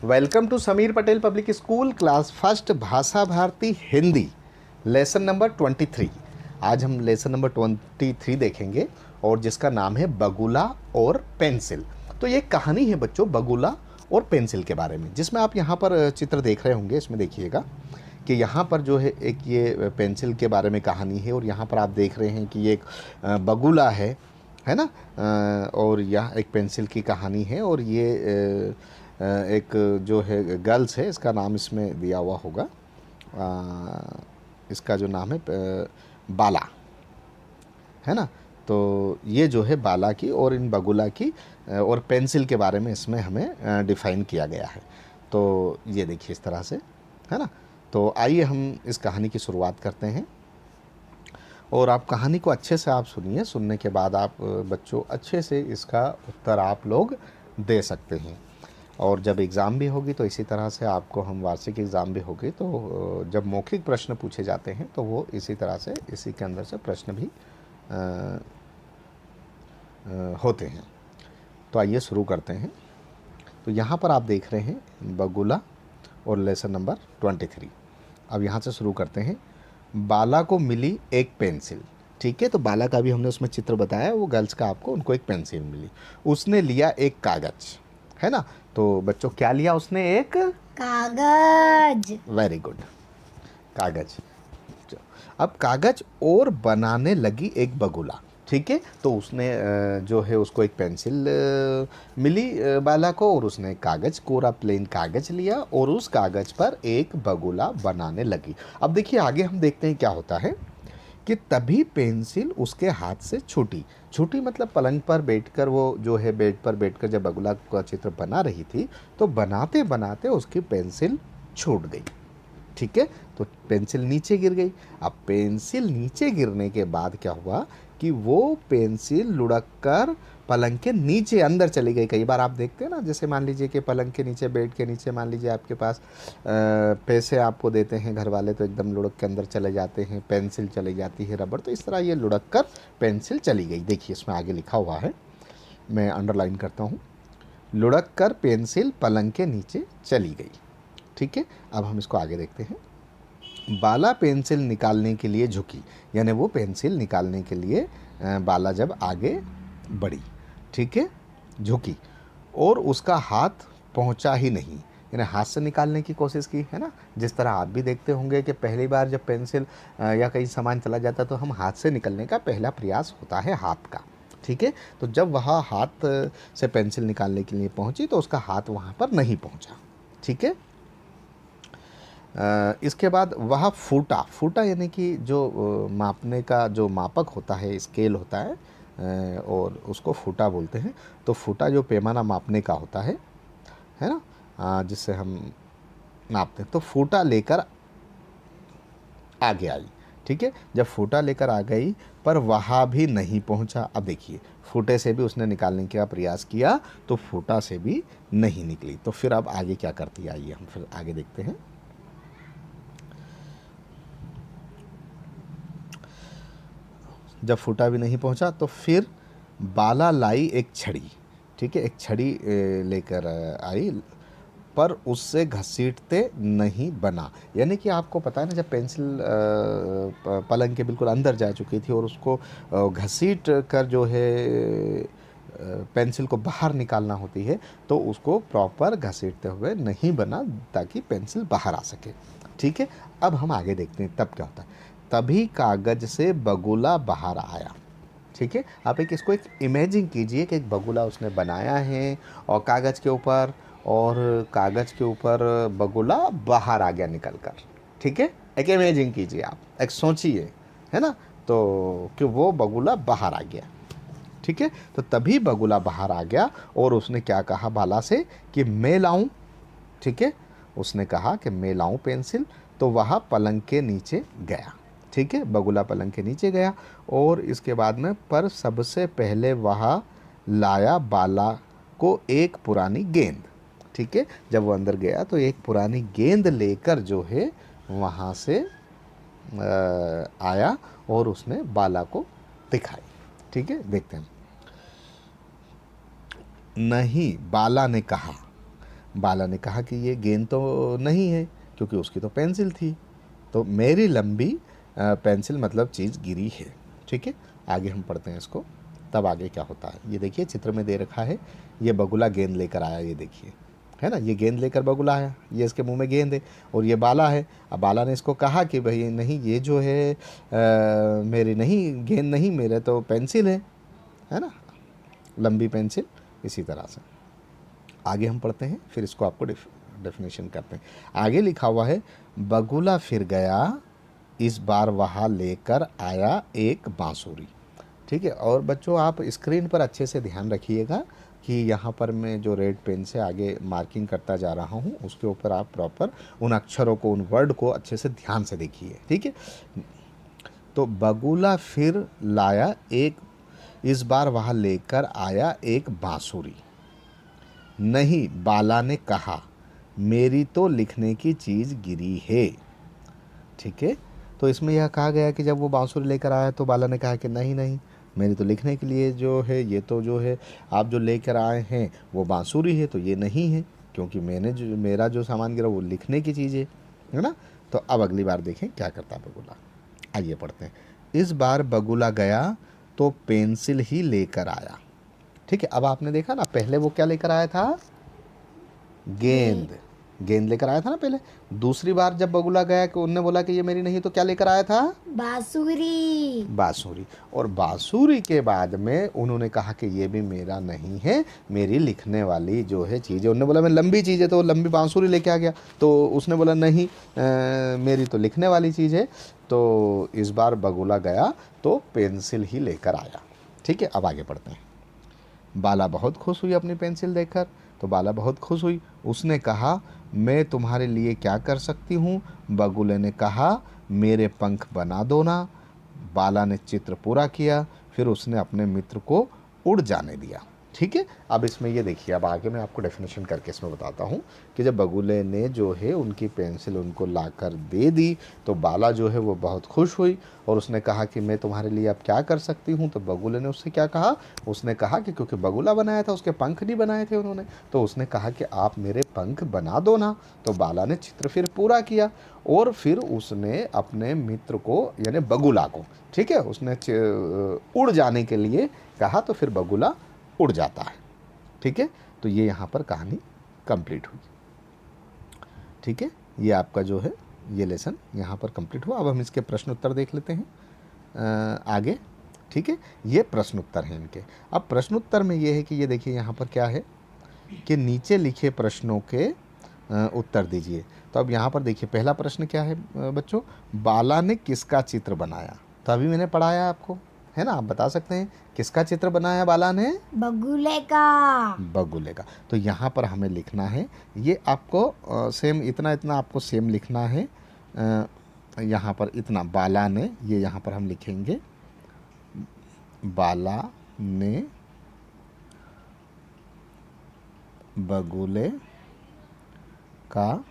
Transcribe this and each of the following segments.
Welcome to Sameer Patel public school class first Bhasha Bharati Hindi lesson number 23। आज हम lesson number 23 देखेंगे और जिसका नाम है बगुला और पेंसिल। तो ये कहानी है बच्चों बगुला और पेंसिल के बारे में, जिसमें आप यहाँ पर चित्र देख रहे होंगे। इसमें देखिएगा कि यहाँ पर जो है एक ये पेंसिल के बारे में कहानी है और यहाँ पर आप देख रहे हैं कि ये एक बगुला है ना। और यह एक पेंसिल की कहानी है और ये एक जो है गर्ल्स है, इसका नाम इसमें दिया हुआ होगा। इसका जो नाम है बाला है ना। तो ये जो है बाला की और इन बगुला की और पेंसिल के बारे में इसमें हमें डिफ़ाइन किया गया है। तो ये देखिए इस तरह से है ना। तो आइए हम इस कहानी की शुरुआत करते हैं और आप कहानी को अच्छे से आप सुनिए। सुनने के बाद आप बच्चों अच्छे से इसका उत्तर आप लोग दे सकते हैं। और जब एग्ज़ाम भी होगी तो इसी तरह से आपको हम वार्षिक एग्ज़ाम भी होगी तो जब मौखिक प्रश्न पूछे जाते हैं तो वो इसी तरह से इसी के अंदर से प्रश्न भी होते हैं। तो आइए शुरू करते हैं। तो यहाँ पर आप देख रहे हैं बगुला और लेसन नंबर 23। अब यहाँ से शुरू करते हैं। बाला को मिली एक पेंसिल। ठीक है, तो बाला का भी हमने उसमें चित्र बताया, वो गर्ल्स का आपको उनको एक पेंसिल मिली। उसने लिया एक कागज़, है ना। तो बच्चों क्या लिया उसने? एक कागज। वेरी गुड, कागज। अब कागज और बनाने लगी एक बगुला। ठीक है, तो उसने जो है उसको एक पेंसिल मिली बाला को और उसने कागज, कोरा प्लेन कागज लिया और उस कागज पर एक बगुला बनाने लगी। अब देखिए आगे हम देखते हैं क्या होता है कि तभी पेंसिल उसके हाथ से छूटी। छूटी मतलब पलंग पर बैठकर, वो जो है बेड पर बैठकर जब बगुला का चित्र बना रही थी तो बनाते बनाते उसकी पेंसिल छूट गई। ठीक है, तो पेंसिल नीचे गिर गई। अब पेंसिल नीचे गिरने के बाद क्या हुआ कि वो पेंसिल लुढ़क कर पलंग के नीचे अंदर चली गई। कई बार आप देखते हैं ना, जैसे मान लीजिए कि पलंग के नीचे, बेड के नीचे मान लीजिए आपके पास पैसे आपको देते हैं घर वाले, तो एकदम लुढ़क के अंदर चले जाते हैं, पेंसिल चली जाती है, रबड़। तो इस तरह ये लुढ़क कर पेंसिल चली गई। देखिए इसमें आगे लिखा हुआ है, मैं अंडरलाइन करता हूँ। लुढ़क कर पेंसिल पलंग के नीचे चली गई। ठीक है, अब हम इसको आगे देखते हैं। बाला पेंसिल निकालने के लिए झुकी, यानी वो पेंसिल निकालने के लिए बाला जब आगे बढ़ी, ठीक है, झुकी और उसका हाथ पहुंचा ही नहीं, यानी हाथ से निकालने की कोशिश की, है ना। जिस तरह आप भी देखते होंगे कि पहली बार जब पेंसिल या कहीं सामान चला जाता है तो हम हाथ से निकलने का पहला प्रयास होता है हाथ का। ठीक है, तो जब वह हाथ से पेंसिल निकालने के लिए पहुंची तो उसका हाथ वहाँ पर नहीं पहुँचा। ठीक है, इसके बाद वह फूटा। फूटा यानी कि जो मापने का जो मापक होता है, स्केल होता है, और उसको फूटा बोलते हैं। तो फूटा जो पैमाना मापने का होता है ना, जिससे हम नापते हैं। तो फूटा लेकर आगे आई। ठीक है, जब फूटा लेकर आ गई पर वहाँ भी नहीं पहुँचा। अब देखिए फूटे से भी उसने निकालने का प्रयास किया तो फूटा से भी नहीं निकली। तो फिर अब आगे क्या करती, आइए हम फिर आगे देखते हैं। जब फूटा भी नहीं पहुंचा तो फिर बाला लाई एक छड़ी। ठीक है, एक छड़ी लेकर आई पर उससे घसीटते नहीं बना। यानी कि आपको पता है ना, जब पेंसिल पलंग के बिल्कुल अंदर जा चुकी थी और उसको घसीट कर जो है पेंसिल को बाहर निकालना होती है, तो उसको प्रॉपर घसीटते हुए नहीं बना ताकि पेंसिल बाहर आ सके। ठीक है, अब हम आगे देखते हैं तब क्या होता है। तभी कागज से बगुला बाहर आया। ठीक है, आप इसको एक इमेजिन कीजिए कि एक बगुला उसने बनाया है और कागज़ के ऊपर, और कागज़ के ऊपर बगुला बाहर आ गया निकल कर। ठीक है, एक इमेजिन कीजिए, आप एक सोचिए, है ना। तो कि वो बगुला बाहर आ गया। ठीक है, तो तभी बगुला बाहर आ गया और उसने क्या कहा बाला से कि मैं लाऊं। ठीक है, उसने कहा कि मैं लाऊं पेंसिल। तो वह पलंग के नीचे गया। ठीक है, बगुला पलंग के नीचे गया और इसके बाद में पर सबसे पहले वह लाया बाला को एक पुरानी गेंद। ठीक है, जब वो अंदर गया तो एक पुरानी गेंद लेकर जो है वहाँ से आया और उसने बाला को दिखाई। ठीक है, देखते हैं। नहीं, बाला ने कहा, बाला ने कहा कि ये गेंद तो नहीं है, क्योंकि उसकी तो पेंसिल थी। तो मेरी लंबी पेंसिल मतलब चीज़ गिरी है। ठीक है, आगे हम पढ़ते हैं इसको, तब आगे क्या होता है। ये देखिए चित्र में दे रखा है, ये बगुला गेंद लेकर आया, ये देखिए, है ना, ये गेंद लेकर बगुला आया, ये इसके मुंह में गेंद है और ये बाला है। अब बाला ने इसको कहा कि भाई नहीं, ये जो है मेरी नहीं, गेंद नहीं, मेरे तो पेंसिल है ना, लंबी पेंसिल। इसी तरह से आगे हम पढ़ते हैं, फिर इसको आपको डेफिनेशन करते हैं। आगे लिखा हुआ है, बगुला फिर गया, इस बार वहाँ लेकर आया एक बांसुरी। ठीक है, और बच्चों आप स्क्रीन पर अच्छे से ध्यान रखिएगा कि यहाँ पर मैं जो रेड पेन से आगे मार्किंग करता जा रहा हूँ, उसके ऊपर आप प्रॉपर उन अक्षरों को, उन वर्ड को अच्छे से ध्यान से देखिए। ठीक है, तो बगुला फिर लाया एक, इस बार वहाँ लेकर आया एक बांसुरी। नहीं, बाला ने कहा, मेरी तो लिखने की चीज़ गिरी है। ठीक है, तो इसमें यह कहा गया कि जब वो बांसुरी लेकर आया तो बाला ने कहा कि नहीं नहीं, मेरी तो लिखने के लिए जो है, ये तो जो है आप जो लेकर आए हैं वो बांसुरी है, तो ये नहीं है, क्योंकि मेरा जो सामान गिरा वो लिखने की चीज़ है ना। तो अब अगली बार देखें क्या करता बगुला। आइए पढ़ते हैं। इस बार बगुला गया तो पेंसिल ही लेकर आया। ठीक है, अब आपने देखा ना, पहले वो क्या लेकर आया था, गेंद, गेंद लेकर आया था ना पहले। दूसरी बार जब बगुला गया कि उनने बोला कि ये मेरी नहीं, तो क्या लेकर आया था, बांसुरी। बांसुरी। और बांसुरी के बाद में उन्होंने कहा कि ये भी मेरा नहीं है, मेरी लिखने वाली जो है चीज़ है। उन्होंने बोला मैं लंबी चीज़ है, तो लंबी बांसुरी लेके आ गया। तो उसने बोला नहीं, मेरी तो लिखने वाली चीज़ है। तो इस बार बगुला गया तो पेंसिल ही लेकर आया। ठीक है, अब आगे पढ़ते हैं। बाला बहुत खुश हुई अपनी पेंसिल देखकर। तो बाला बहुत खुश हुई, उसने कहा, मैं तुम्हारे लिए क्या कर सकती हूँ। बगुले ने कहा, मेरे पंख बना दो ना। बाला ने चित्र पूरा किया, फिर उसने अपने मित्र को उड़ जाने दिया। ठीक है, अब इसमें ये देखिए, अब आगे मैं आपको डेफिनेशन करके इसमें बताता हूँ कि जब बगुले ने जो है उनकी पेंसिल उनको लाकर दे दी, तो बाला जो है वो बहुत खुश हुई और उसने कहा कि मैं तुम्हारे लिए अब क्या कर सकती हूँ। तो बगुले ने उससे क्या कहा, उसने कहा कि क्योंकि बगुला बनाया था, उसके पंख नहीं बनाए थे उन्होंने, तो उसने कहा कि आप मेरे पंख बना दो ना। तो बाला ने चित्र फिर पूरा किया और फिर उसने अपने मित्र को, यानी बगुला को, ठीक है, उसने उड़ जाने के लिए कहा, तो फिर बगुला उड़ जाता है। ठीक है, तो ये यहाँ पर कहानी कंप्लीट हुई। ठीक है, ये आपका जो है ये लेसन यहाँ पर कंप्लीट हुआ। अब हम इसके प्रश्न उत्तर देख लेते हैं आगे। ठीक है, ये प्रश्न उत्तर हैं इनके। अब प्रश्न उत्तर में ये है कि ये देखिए यहाँ पर क्या है कि नीचे लिखे प्रश्नों के उत्तर दीजिए। तो अब यहाँ पर देखिए पहला प्रश्न क्या है बच्चों, बाला ने किसका चित्र बनाया। तो अभी मैंने पढ़ाया आपको, है ना, आप बता सकते हैं किसका चित्र बनाया बाला ने, बगुले का। बगुले का। तो यहाँ पर हमें लिखना है, ये आपको सेम इतना इतना आपको सेम लिखना है। यहाँ पर इतना बाला ने, ये यहाँ पर हम लिखेंगे बाला ने बगुले का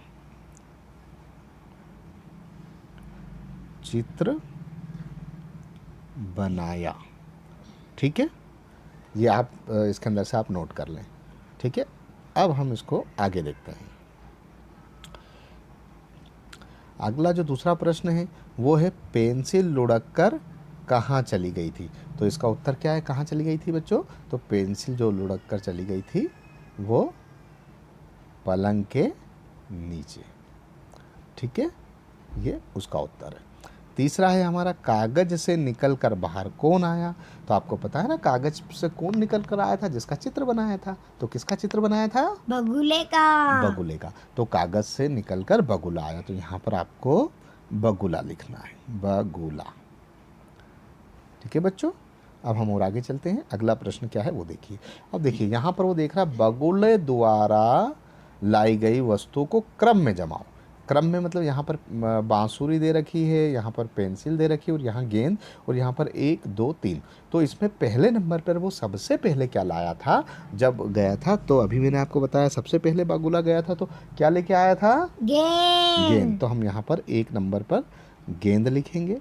चित्र बनाया। ठीक है, ये आप इसके अंदर से आप नोट कर लें। ठीक है, अब हम इसको आगे देखते हैं। अगला जो दूसरा प्रश्न है वो है, पेंसिल लुढ़क कर कहाँ चली गई थी। तो इसका उत्तर क्या है, कहाँ चली गई थी बच्चों। तो पेंसिल जो लुढ़क कर चली गई थी वो पलंग के नीचे। ठीक है, ये उसका उत्तर है। तीसरा है हमारा, कागज से निकल कर बाहर कौन आया। तो आपको पता है ना, कागज से कौन निकल कर आया था, जिसका चित्र बनाया था। तो किसका चित्र बनाया था, बगुले का। बगुले का। तो कागज से निकल कर बगुला आया, तो यहाँ पर आपको बगुला लिखना है, बगुला। ठीक है बच्चों, अब हम और आगे चलते हैं। अगला प्रश्न क्या है वो देखिए। अब देखिए यहाँ पर वो देख रहा, बगुले द्वारा लाई गई वस्तु को क्रम में जमाओ। क्रम में मतलब यहाँ पर बांसुरी दे रखी है, यहाँ पर पेंसिल दे रखी है और यहाँ गेंद, और यहाँ पर 1 2 3। तो इसमें पहले नंबर पर वो सबसे पहले क्या लाया था जब गया था। तो अभी मैंने आपको बताया सबसे पहले बगुला गया था तो क्या लेके आया था, गेंद। तो हम यहाँ पर 1 नंबर पर गेंद लिखेंगे।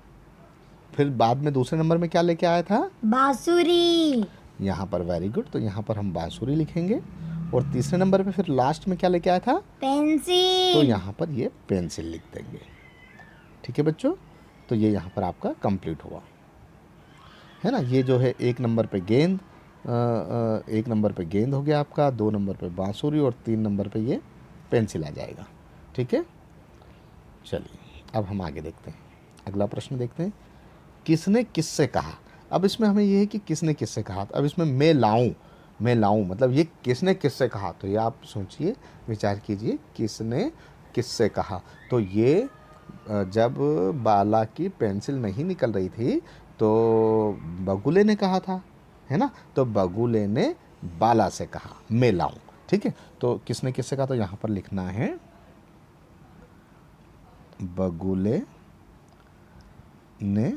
फिर बाद में दूसरे नंबर में क्या लेके आया था, बांसुरी। यहाँ पर वेरी गुड, तो यहाँ पर हम बांसुरी लिखेंगे। और तीसरे नंबर पे फिर लास्ट में क्या लेके आया था? तो पेंसिल। यहाँ पर ये पेंसिल लिख देंगे। ठीक है बच्चों, तो ये यहाँ पर आपका कंप्लीट हुआ है ना। ये जो है एक नंबर पे गेंद, एक नंबर पे गेंद हो गया आपका, 2 नंबर पे बांसुरी और 3 नंबर पे ये पेंसिल आ जाएगा। ठीक है, चलिए अब हम आगे देखते हैं। अगला प्रश्न देखते हैं, किसने किससे कहा। अब इसमें हमें ये है कि किसने किससे कहा। अब इसमें मैं लाऊं मतलब ये किसने किससे कहा, तो ये आप सोचिए, विचार कीजिए, किसने किससे कहा। तो ये जब बाला की पेंसिल नहीं निकल रही थी तो बगुले ने कहा था, है ना। तो बगुले ने बाला से कहा मैं लाऊं। ठीक है, तो किसने किससे कहा, तो यहाँ पर लिखना है बगुले ने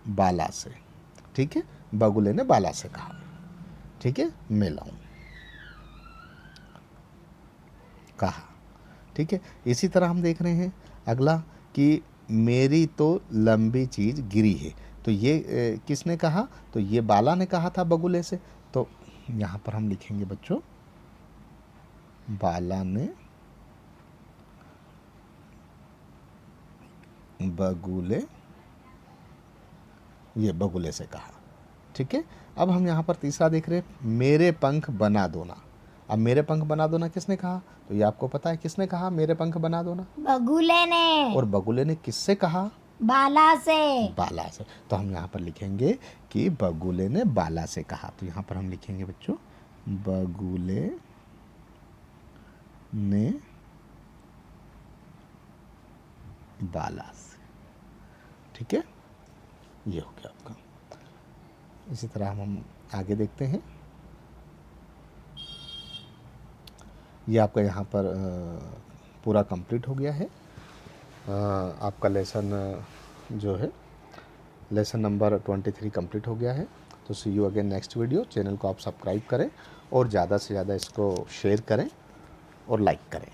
बाला से। ठीक है, बगुले ने बाला से कहा। ठीक है, मैं लाऊं कहा। ठीक है, इसी तरह हम देख रहे हैं अगला कि मेरी तो लंबी चीज़ गिरी है। तो ये किसने कहा, तो ये बाला ने कहा था बगुले से। तो यहाँ पर हम लिखेंगे बच्चों, बाला ने बगुले से कहा। ठीक है, अब हम यहाँ पर तीसरा देख रहे हैं, मेरे पंख बना दो ना। अब मेरे पंख बना दो ना किसने कहा, तो ये आपको पता है किसने कहा मेरे पंख बना दो ना। बगुले ने। और बगुले ने किससे कहा, बाला से। बाला से। तो हम यहाँ पर लिखेंगे कि बगुले ने बाला से कहा। तो यहाँ पर हम लिखेंगे बच्चों, बगुले ने बाला से। ठीक है, ये हो गया आपका। इसी तरह हम आगे देखते हैं। ये आपका यहाँ पर पूरा कंप्लीट हो गया है। आपका लेसन जो है, लेसन नंबर 23 कंप्लीट हो गया है। तो see you again next video. Channel को आप सब्सक्राइब करें और ज़्यादा से ज़्यादा इसको शेयर करें और लाइक करें।